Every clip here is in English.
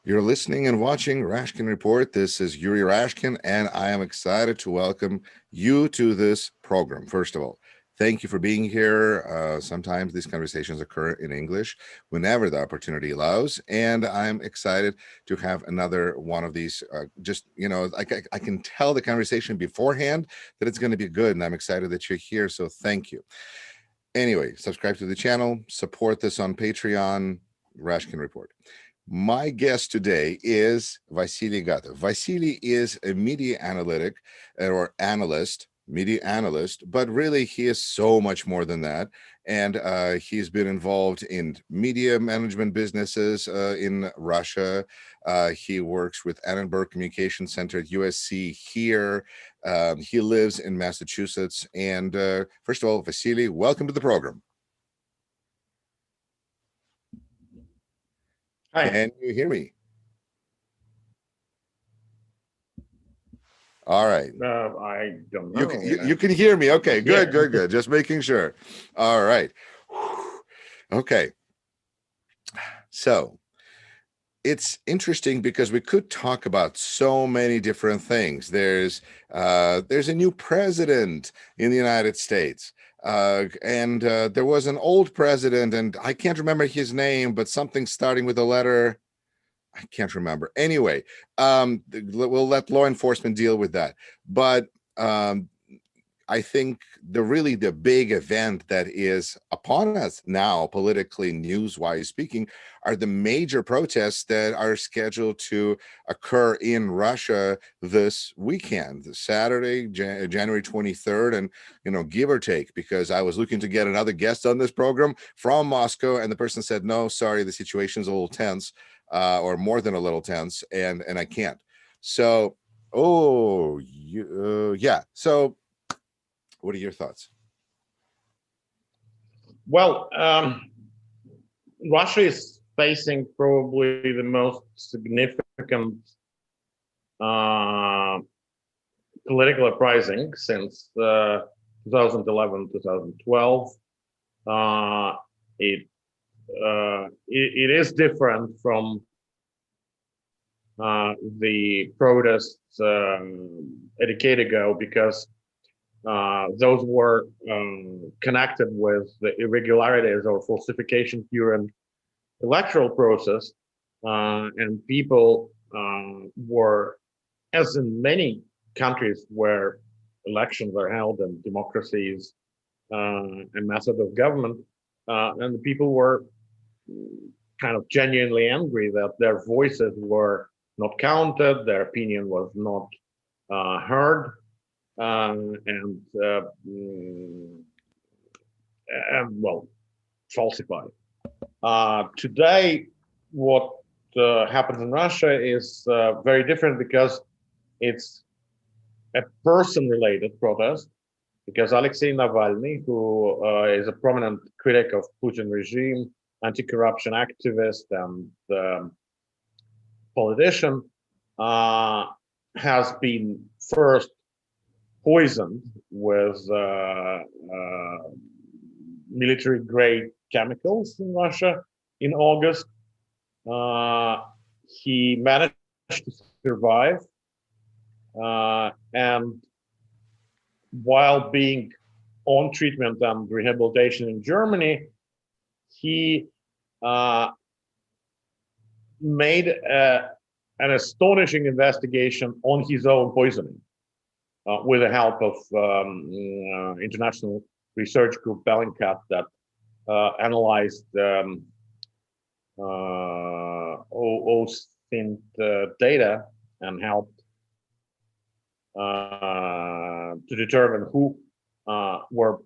You're listening and watching Rashkin Report. This is Yuri Rashkin, and I am excited to welcome you to this program. First of all, thank you for being here. Sometimes these conversations occur in English whenever the opportunity allows, and I'm excited to have another one of these. I can tell the conversation beforehand that it's going to be good, and I'm excited that you're here, so thank you. Anyway, subscribe to the channel, support this on Patreon, Rashkin Report. My guest today is Vasily Gatov. Vasily is a media media analyst, but really he is so much more than that. And he's been involved in media management businesses in Russia. He works with Annenberg Communication Center at USC here. He lives in Massachusetts. And first of all, Vasily, welcome to the program. Hi. Can you hear me? All right. I don't know. You can hear me. Okay, good, Yeah. good. Just making sure. All right. Okay. So it's interesting because we could talk about so many different things. There's a new president in the United States. And there was an old president, and I can't remember his name, but something starting with a letter. I can't remember. Anyway, we'll let law enforcement deal with that. But I think the big event that is upon us now, politically, news-wise speaking, are the major protests that are scheduled to occur in Russia this weekend, Saturday, January 23rd, and give or take, because I was looking to get another guest on this program from Moscow, and the person said, no, sorry, the situation's a little tense, or more than a little tense, and I can't. So, yeah. So, what are your thoughts? Well, Russia is facing probably the most significant political uprising since 2011, 2012. It is different from the protests a decade ago because those were connected with the irregularities or falsification during electoral process, and people were, as in many countries where elections are held and democracy is a method of government, and the people were kind of genuinely angry that their voices were not counted, their opinion was not heard. And well, falsified. Today, what happens in Russia is very different because it's a person-related protest. Because Alexei Navalny, who is a prominent critic of Putin regime, anti-corruption activist, and politician, has been first poisoned with military-grade chemicals in Russia in August. He managed to survive, and while being on treatment and rehabilitation in Germany, he made an astonishing investigation on his own poisoning. With the help of international research group Bellingcat that analyzed OSINT data and helped to determine who were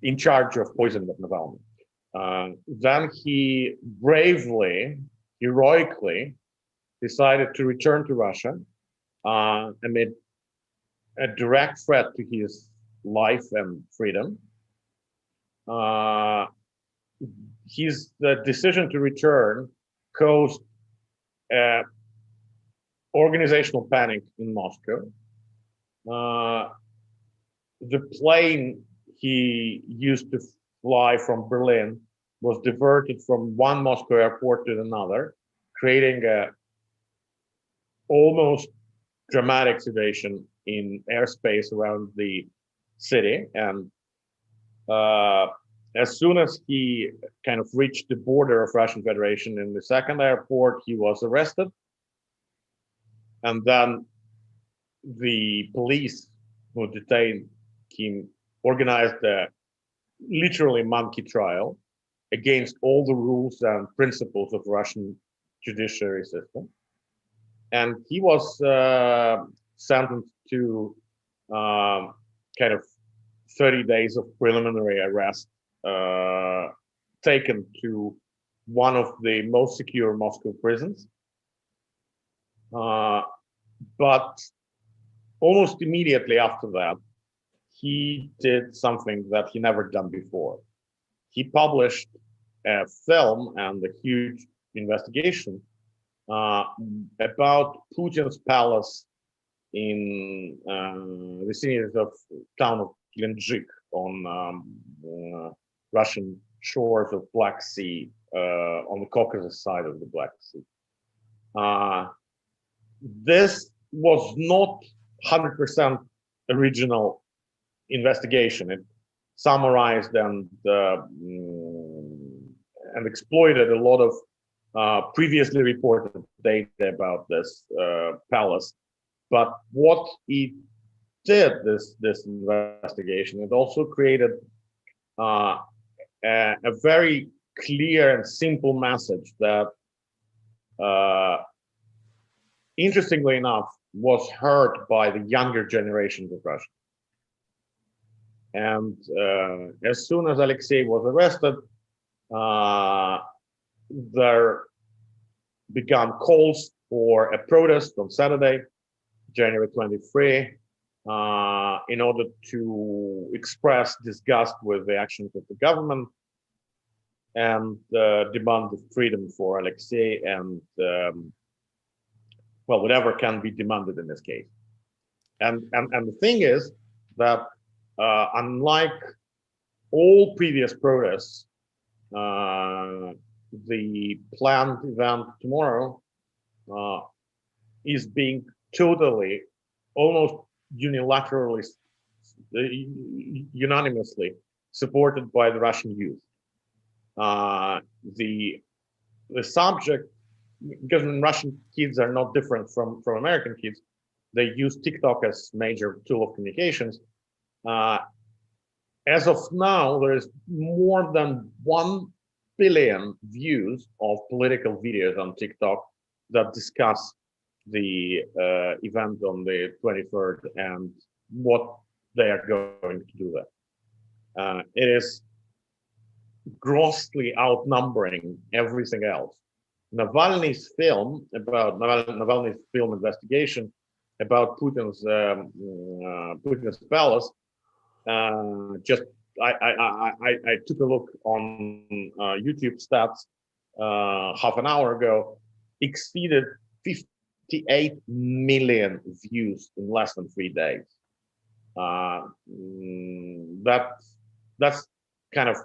in charge of poisoning of Navalny. Then he bravely, heroically decided to return to Russia amid a direct threat to his life and freedom. His decision to return caused organizational panic in Moscow. The plane he used to fly from Berlin was diverted from one Moscow airport to another, creating a almost dramatic situation in airspace around the city. And as soon as he kind of reached the border of Russian Federation in the second airport, he was arrested. And then the police who detained him organized a literally monkey trial against all the rules and principles of Russian judiciary system. And he was sentenced to kind of 30 days of preliminary arrest, taken to one of the most secure Moscow prisons. But almost immediately after that, he did something that he never done before. He published a film and a huge investigation about Putin's palace in the vicinity of town of Gelendzhik on Russian shores of Black Sea, on the Caucasus side of the Black Sea. This was not 100% original investigation. It summarized and exploited a lot of previously reported data about this palace. But what it did, this investigation, it also created a very clear and simple message that, interestingly enough, was heard by the younger generations of Russia. And as soon as Alexei was arrested, there began calls for a protest on Saturday, January 23, in order to express disgust with the actions of the government and demand the freedom for Alexei and, well, whatever can be demanded in this case. And the thing is that unlike all previous protests, the planned event tomorrow is being totally, almost unilaterally, unanimously supported by the Russian youth. The subject, because Russian kids are not different from American kids, they use TikTok as major tool of communications. As of now, there is more than 1 billion views of political videos on TikTok that discuss the event on the 23rd and what they are going to do there. It is grossly outnumbering everything else. Navalny's film investigation about Putin's palace. Just I took a look on YouTube stats half an hour ago, exceeded 58 million views in less than 3 days. That's kind of,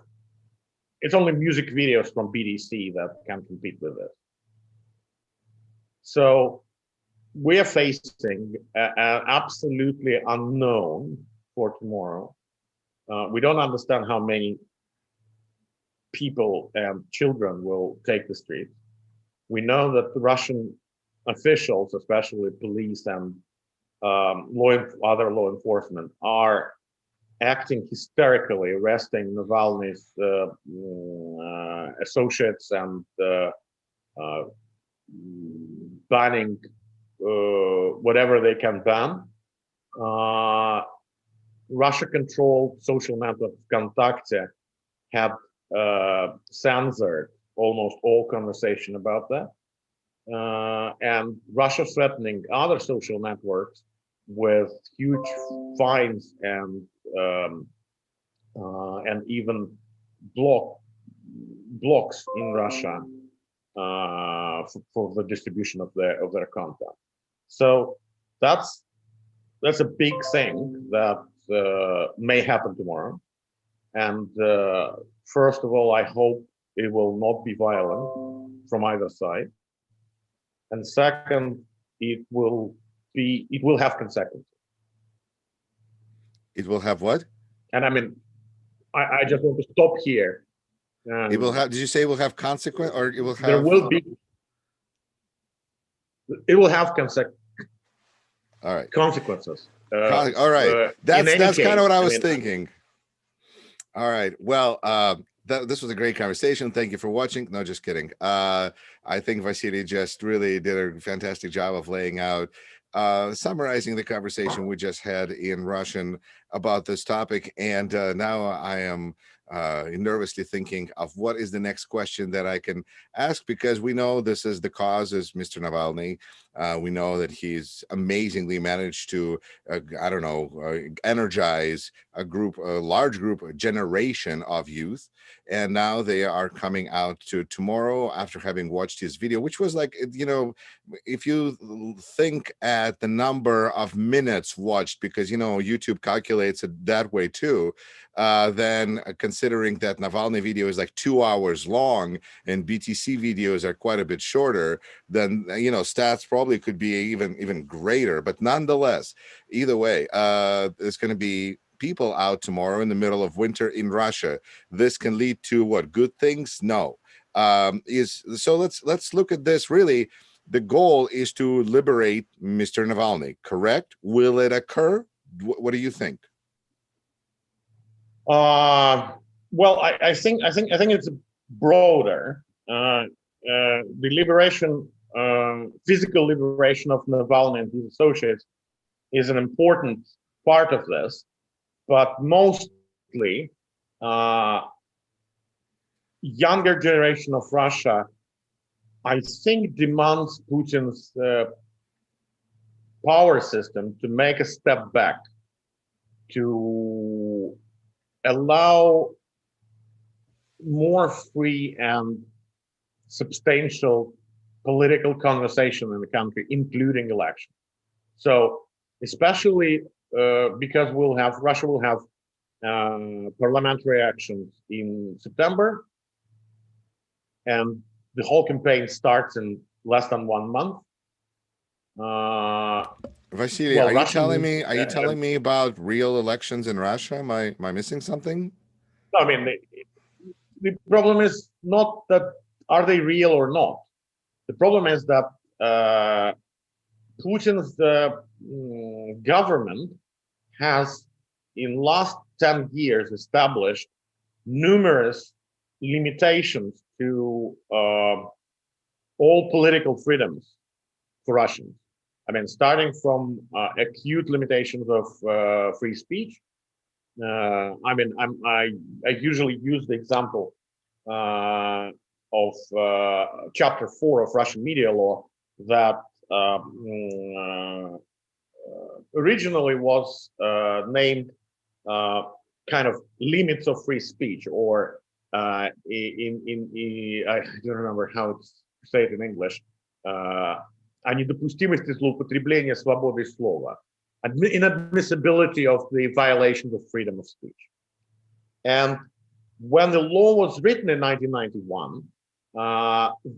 it's only music videos from BDC that can compete with this. So we are facing an absolutely unknown for tomorrow. We don't understand how many people and children will take the streets. We know that the Russian officials, especially police and other law enforcement, are acting hysterically, arresting Navalny's associates and banning whatever they can ban. Russia-controlled social network Vkontakte had censored almost all conversation about that. And Russia threatening other social networks with huge fines and even blocks in Russia for the distribution of their content. So that's a big thing that may happen tomorrow. And first of all, I hope it will not be violent from either side. And second, it will have consequences. It will have what? And I mean, I just want to stop here. It will have. Did you say it will have consequence, or it will have? There will be. It will have all right. Consequences. All right. That's kind of what I was thinking. All right. Well, this was a great conversation. Thank you for watching. No, just kidding. I think Vasily just really did a fantastic job of laying out, summarizing the conversation we just had in Russian about this topic. And now I am nervously thinking of what is the next question that I can ask, because we know this is the cause is Mr. Navalny. We know that he's amazingly managed to, I don't know, energize a large group, a generation of youth. And now they are coming out to tomorrow after having watched his video, which was like, you know, if you think at the number of minutes watched, because, you know, YouTube calculates it that way too, then considering that Navalny video is like 2 hours long and BTC videos are quite a bit shorter, then, you know, stats probably could be even greater. But nonetheless, either way, there's going to be people out tomorrow in the middle of winter in Russia. This can lead to what? Good things? No. So let's look at this. Really, the goal is to liberate Mr. Navalny, correct? Will it occur? What do you think? Well, I think it's broader. The liberation, physical liberation of Navalny and his associates is an important part of this, but mostly younger generation of Russia, I think, demands Putin's power system to make a step back, to allow more free and substantial political conversation in the country, including election. So especially because Russia will have parliamentary elections in September, and the whole campaign starts in less than 1 month. Vasily, are you telling me about real elections in Russia? Am I missing something? No, I mean, the problem is not that are they real or not. The problem is that Putin's government has, in last 10 years, established numerous limitations to all political freedoms for Russians. I mean, starting from acute limitations of free speech. I mean, I usually use the example of Chapter 4 of Russian media law that originally was named kind of limits of free speech, or I don't remember how it's said in English. О недопустимости злоупотребления свободой слова, inadmissibility of the violations of freedom of speech. And when the law was written in 1991,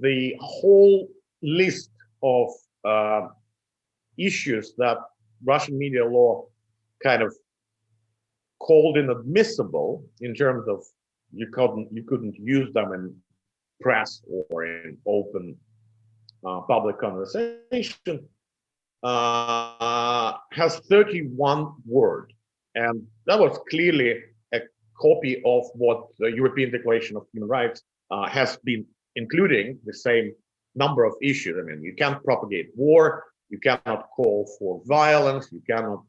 the whole list of issues that Russian media law kind of called inadmissible, in terms of you couldn't use them in press or in open public conversation, has 31 words, and that was clearly a copy of what the European Declaration of Human Rights has been including, the same number of issues. I mean, you can't propagate war, you cannot call for violence, you cannot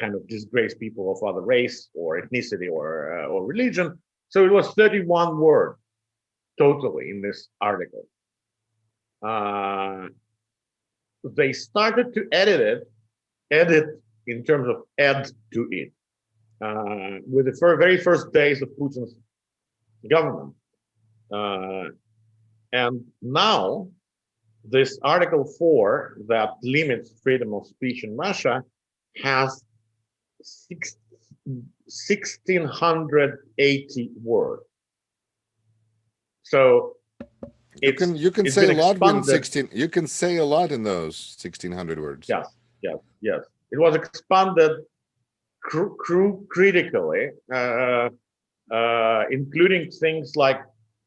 kind of disgrace people of other race or ethnicity or religion. So it was 31 words totally in this article. They started to edit in terms of add to it with the very first days of Putin's government. And now this Article 4 that limits freedom of speech in Russia has 1,680 words. So You can it's say been a lot when expanded. 16. You can say a lot in those 1600 words. Yes, yes. It was expanded critically, including things like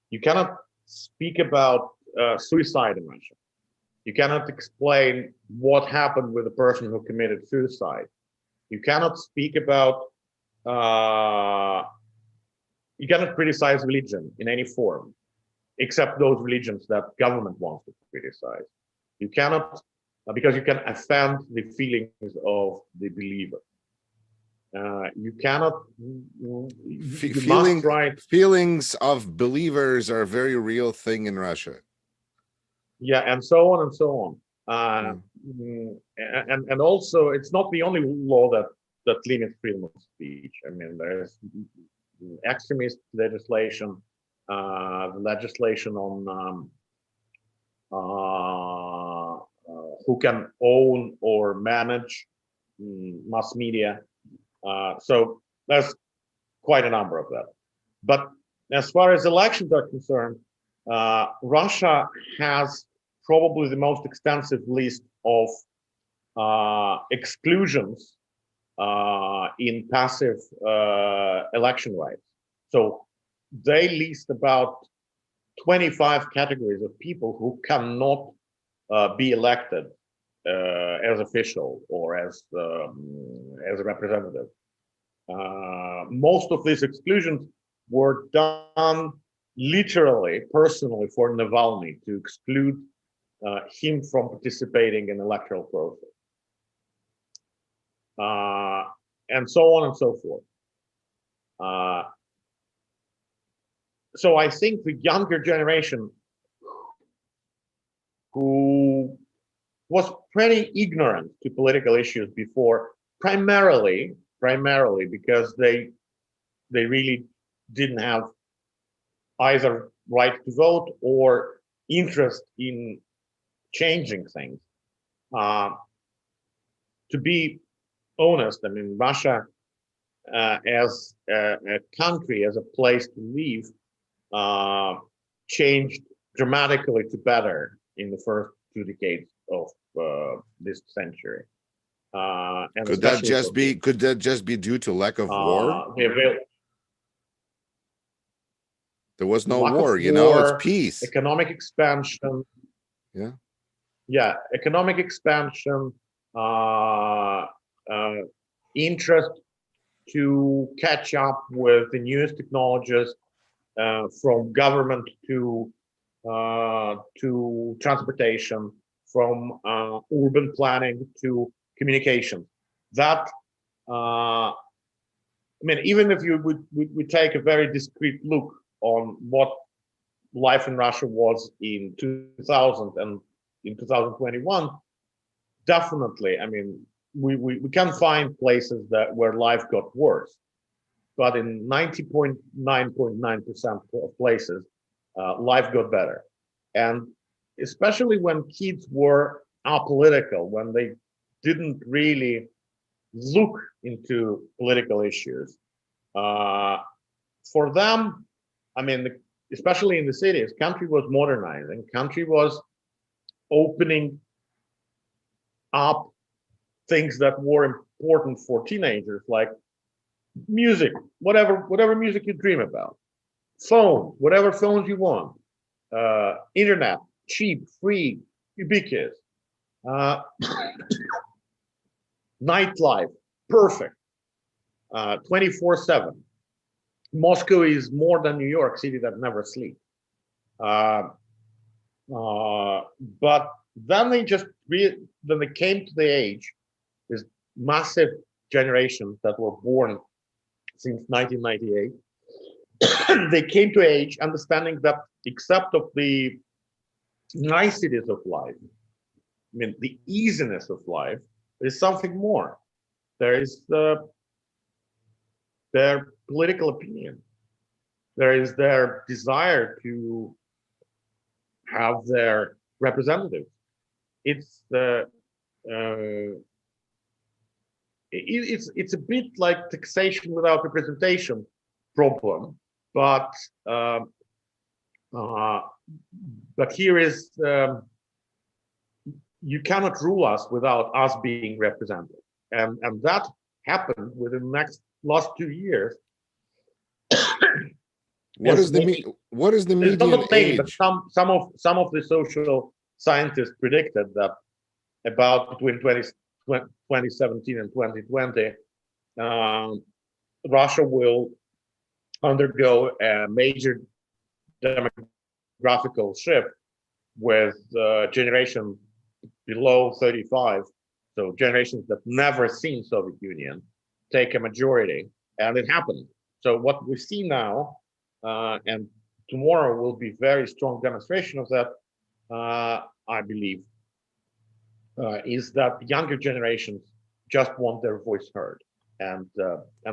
you cannot speak about suicide in Russia. You cannot explain what happened with the person who committed suicide. You cannot speak about. You cannot criticize religion in any form, except those religions that government wants to criticize. You cannot, because you can offend the feelings of the believer. You cannot. You must try. Feelings of believers are a very real thing in Russia. Yeah, and so on and so on. Yeah. And also, it's not the only law that limits freedom of speech. I mean, there's extremist legislation, legislation on who can own or manage mass media. So there's quite a number of that. But as far as elections are concerned, Russia has probably the most extensive list of exclusions in passive election rights. So they list about 25 categories of people who cannot be elected as official or as a representative. Most of these exclusions were done literally, personally, for Navalny to exclude him from participating in electoral process, and so on and so forth. So I think the younger generation, who was pretty ignorant to political issues before, primarily because they really didn't have either right to vote or interest in changing things. To be honest, I mean, Russia as a country, as a place to live, changed dramatically to better in the first 2 decades of this century. And Could that just be due to lack of war? There was no lack of war, it's war, peace. economic expansion. Yeah. Economic expansion, interest to catch up with the newest technologies, from government to transportation, from urban planning to communication. That I mean, even if you would take a very discrete look on what life in Russia was in 2000 and in 2021, definitely, I mean, we can find places where life got worse, but in 90.9% of places, life got better. And especially when kids were apolitical, when they didn't really look into political issues, for them, I mean, especially in the cities, country was modernizing, country was opening up things that were important for teenagers, like music, whatever music you dream about, phone, whatever phones you want, internet, cheap, free, ubiquitous, nightlife, perfect, 24/7. Moscow is more than New York City that never sleep. But then they came to the age, this massive generation that were born since 1998. They came to age understanding that, except of the niceties of life, I mean, the easiness of life, there's something more. There is their political opinion. There is their desire to have their representatives. It's it's a bit like taxation without representation problem, but but here is you cannot rule us without us being represented, and that happened within the last 2 years. What is what is the It's median not many, but age? some of the social scientists predicted that about between 2017 and 2020, Russia will undergo a major demographical shift with generation below 35, so generations that never seen Soviet Union, take a majority, and it happened. So what we see now, and tomorrow will be very strong demonstration of that, I believe, is that the younger generations just want their voice heard, and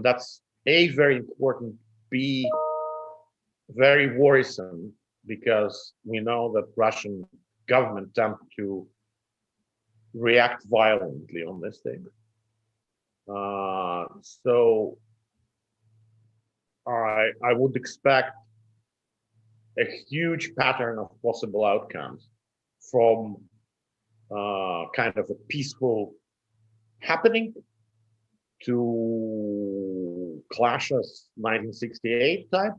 that's A, very important, B, very worrisome, because we know that Russian government tend to react violently on this thing. So I would expect a huge pattern of possible outcomes from kind of a peaceful happening to clashes 1968 type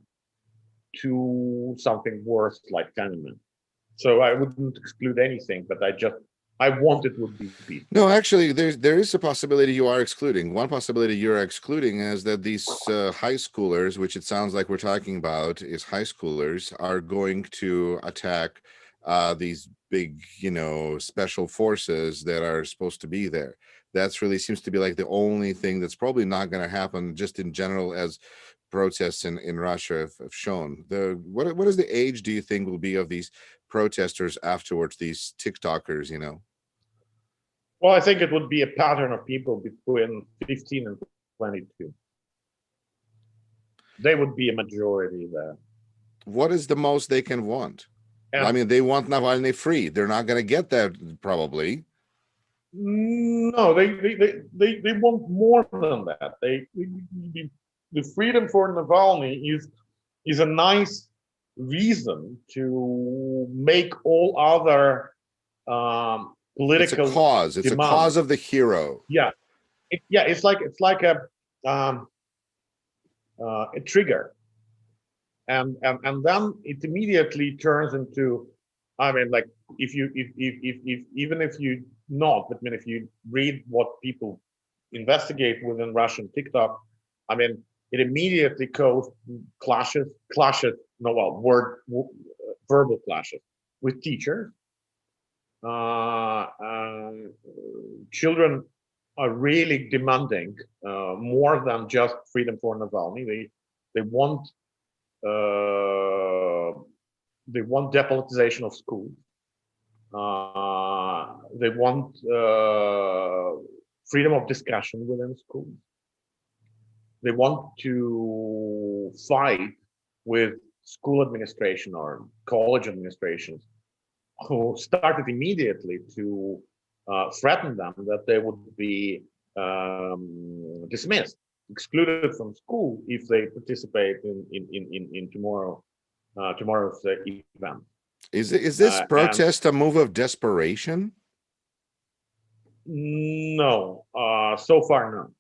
to something worse like Tiananmen. So I wouldn't exclude anything, but I want it would be peaceful. No, actually, there is a possibility you are excluding. One possibility you're excluding is that these high schoolers, which it sounds like we're talking about, is high schoolers, are going to attack these big, special forces that are supposed to be there. That's really seems to be like the only thing that's probably not going to happen, just in general, as protests in Russia have shown. What is the age do you think will be of these protesters afterwards? These TikTokers, Well, I think it would be a pattern of people between 15 and 22. They would be a majority there. What is the most they can want? And I mean, they want Navalny free. They're not going to get that probably. no, they want more than that. The freedom for Navalny is a nice reason to make all other political. It's a cause. It's demands. A cause of the hero. Yeah, it's like a trigger, and then it immediately turns into, I mean, like if even if you not, but I mean, if you read what people investigate within Russian TikTok, I mean, it immediately goes clashes, no, well, verbal clashes with teachers. Children are really demanding more than just freedom for Navalny. They want depolitization of schools. They want freedom of discussion within schools. They want to fight with school administration or college administrations who started immediately to threaten them that they would be dismissed, excluded from school if they participate in tomorrow's event. Is this protest a move of desperation? No, so far no,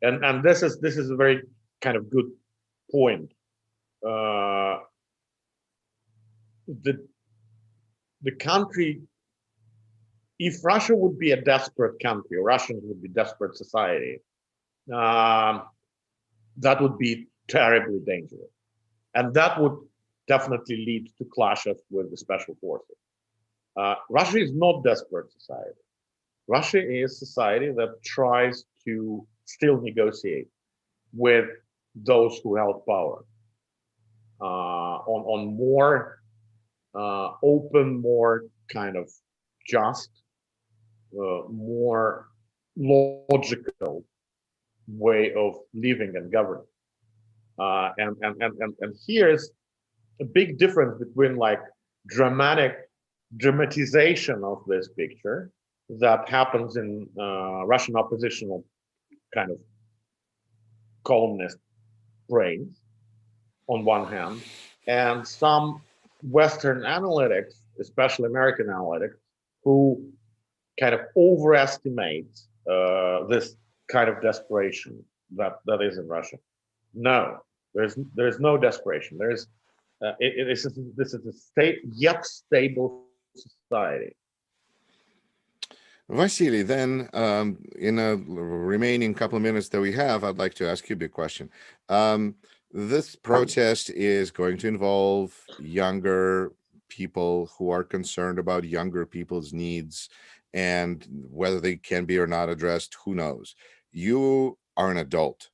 and this is a very kind of good point. The country, if Russia would be a desperate country, or Russians would be desperate society, that would be terribly dangerous, and that would definitely lead to clashes with the special forces. Russia is not desperate society. Russia is a society that tries to still negotiate with those who held power on more open, more kind of just, more logical way of living and governing. And here's a big difference between like dramatization of this picture that happens in Russian oppositional kind of columnist brains on one hand, and some Western analytics, especially American analytics, who kind of overestimate this kind of desperation that is in Russia. No, there's no desperation. This is a state yet stable society. Vasily, then in a remaining couple of minutes that we have, I'd like to ask you a big question. This protest is going to involve younger people who are concerned about younger people's needs, and whether they can be or not addressed, who knows? You are an adult.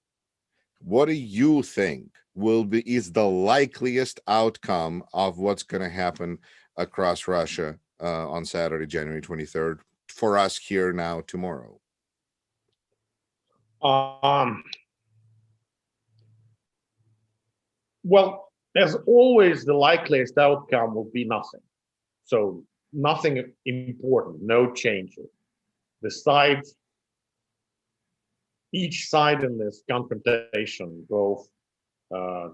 What do you think is the likeliest outcome of what's going to happen across Russia on Saturday, January 23rd, for us here now tomorrow? Well, as always, the likeliest outcome will be nothing. So nothing important, no changes. The sides, each side in this confrontation, both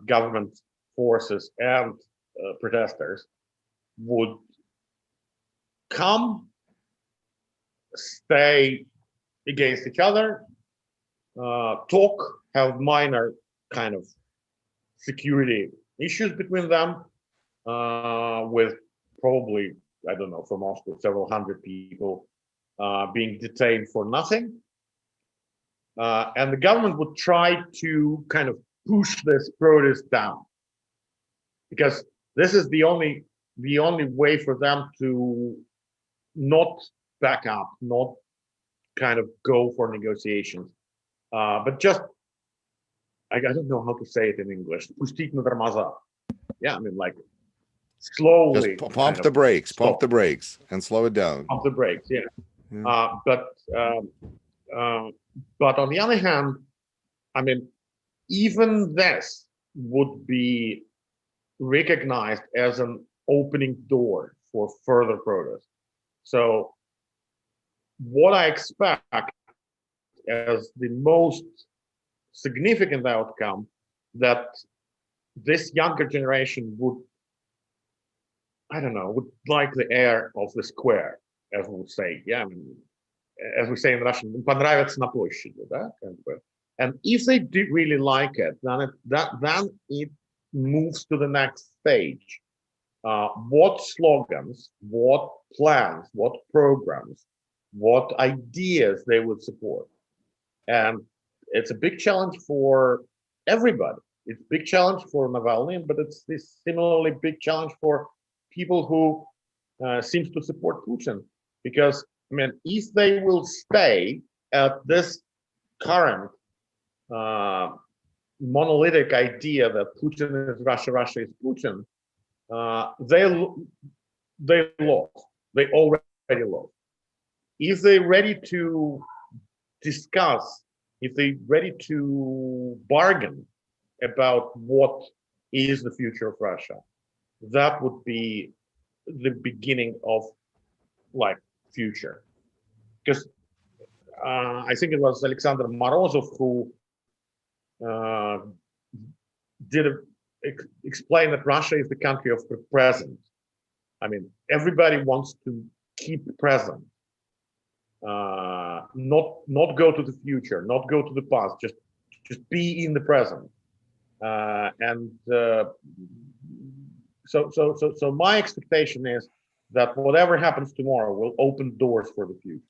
government forces and protesters, would come, stay against each other, talk, have minor kind of security issues between them, with probably, I don't know, for Moscow, several hundred people being detained for nothing. And the government would try to kind of push this protest down, because this is the only way for them to not back up, not kind of go for negotiations, but just, I don't know how to say it in English, пустить на тормоза. Yeah, I mean, like slowly. Just pump the brakes, and slow it down. Pump the brakes, yeah. But on the other hand, I mean, even this would be recognized as an opening door for further protest. So what I expect as the most significant outcome, that this younger generation would, I don't know, would like the air of the square, as we would say. Yeah, I mean, as we say in Russian, понравится на площади, да? And if they do really like it, then it moves to the next stage. What slogans, what plans, what programs, what ideas they would support. And it's a big challenge for everybody. It's a big challenge for Navalny, but it's this similarly big challenge for people who seems to support Putin. Because, I mean, if they will stay at this current monolithic idea that Putin is Russia, Russia is Putin, they lost. They already lost. If they're ready to discuss, if they're ready to bargain about what is the future of Russia, that would be the beginning of like future. Because I think it was Alexander Morozov who explain that Russia is the country of the present. I mean, everybody wants to keep present, not go to the future, not go to the past, just be in the present. So my expectation is that whatever happens tomorrow will open doors for the future.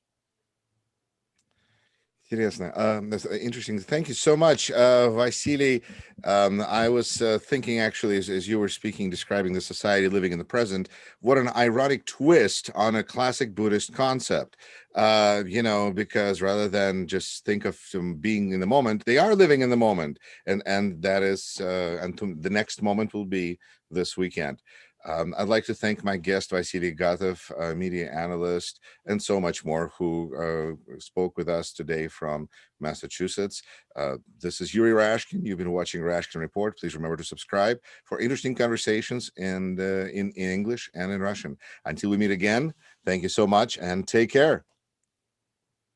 That's interesting. Thank you so much, Vasily. I was thinking, actually, as you were speaking, describing the society living in the present, what an ironic twist on a classic Buddhist concept. Because rather than just think of them being in the moment, they are living in the moment, and that is, the next moment will be this weekend. I'd like to thank my guest, Vasily Gatov, media analyst, and so much more, who spoke with us today from Massachusetts. This is Yuri Rashkin. You've been watching Rashkin Report. Please remember to subscribe for interesting conversations in English and in Russian. Until we meet again, thank you so much and take care.